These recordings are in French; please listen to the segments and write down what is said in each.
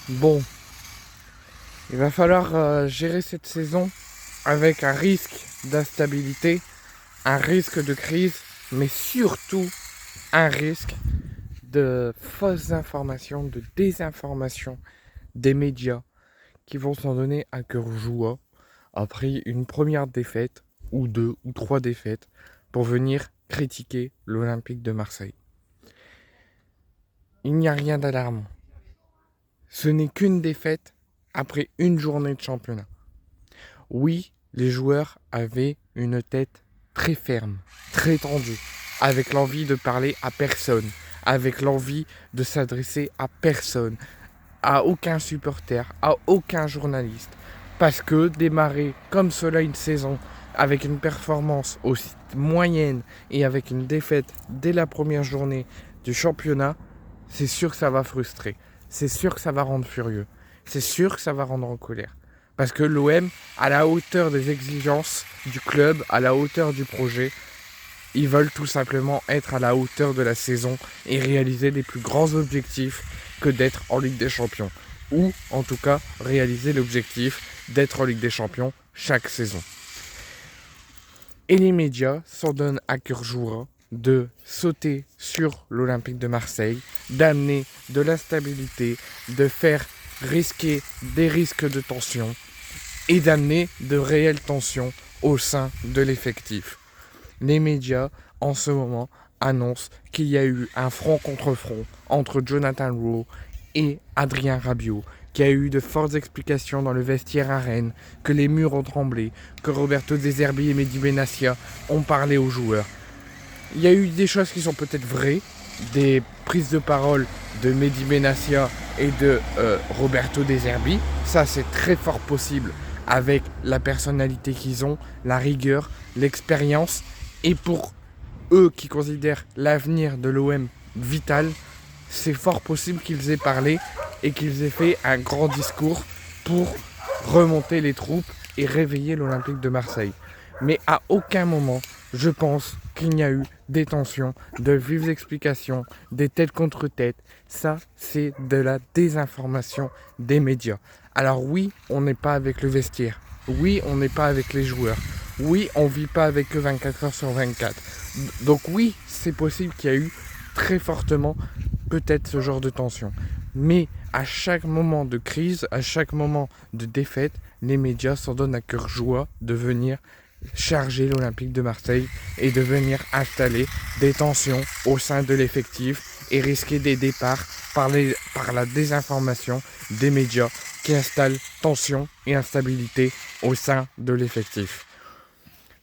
Bon, il va falloir gérer cette saison avec un risque d'instabilité, un risque de crise, mais surtout un risque de fausses informations, de désinformation des médias qui vont s'en donner à cœur joie après une première défaite, ou deux, ou trois défaites, pour venir critiquer l'Olympique de Marseille. Il n'y a rien d'alarmant. Ce n'est qu'une défaite après une journée de championnat. Oui, les joueurs avaient une tête très ferme, très tendue, avec l'envie de parler à personne, avec l'envie de s'adresser à personne, à aucun supporter, à aucun journaliste. Parce que démarrer comme cela une saison avec une performance aussi moyenne et avec une défaite dès la première journée du championnat, c'est sûr que ça va frustrer. C'est sûr que ça va rendre furieux. C'est sûr que ça va rendre en colère. Parce que l'OM, à la hauteur des exigences du club, à la hauteur du projet, ils veulent tout simplement être à la hauteur de la saison et réaliser les plus grands objectifs que d'être en Ligue des Champions. Ou en tout cas réaliser l'objectif d'être en Ligue des Champions chaque saison. Et les médias s'en donnent à cœur joie de sauter sur l'Olympique de Marseille, d'amener de l'instabilité, de faire risquer des risques de tension et d'amener de réelles tensions au sein de l'effectif. Les médias, en ce moment, annoncent qu'il y a eu un front contre front entre Jonathan Rowe et Adrien Rabiot, qu'il y a eu de fortes explications dans le vestiaire à Rennes, que les murs ont tremblé, que Roberto De Zerbi et Mehdi Benassia ont parlé aux joueurs. Il y a eu des choses qui sont peut-être vraies, des prises de parole de Mehdi Benassia et de Roberto De Zerbi. Ça, c'est très fort possible avec la personnalité qu'ils ont, la rigueur, l'expérience. Et pour eux qui considèrent l'avenir de l'OM vital, c'est fort possible qu'ils aient parlé et qu'ils aient fait un grand discours pour remonter les troupes et réveiller l'Olympique de Marseille. Mais à aucun moment, je pense qu'il n'y a eu des tensions, de vives explications, des têtes contre têtes. Ça, c'est de la désinformation des médias. Alors oui, on n'est pas avec le vestiaire. Oui, on n'est pas avec les joueurs. Oui, on ne vit pas avec eux 24 heures sur 24. Donc oui, c'est possible qu'il y a eu très fortement peut-être ce genre de tension. Mais à chaque moment de crise, à chaque moment de défaite, les médias s'en donnent à cœur joie de venir charger l'Olympique de Marseille et de venir installer des tensions au sein de l'effectif et risquer des départs par la désinformation des médias qui installent tension et instabilité au sein de l'effectif.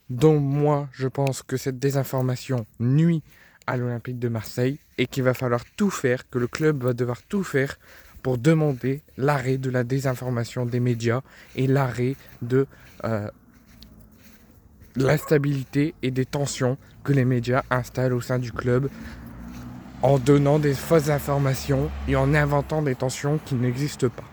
Donc moi, je pense que cette désinformation nuit à l'Olympique de Marseille et qu'il va falloir tout faire, que le club va devoir tout faire pour demander l'arrêt de la désinformation des médias et l'arrêt de l'instabilité et des tensions que les médias installent au sein du club en donnant des fausses informations et en inventant des tensions qui n'existent pas.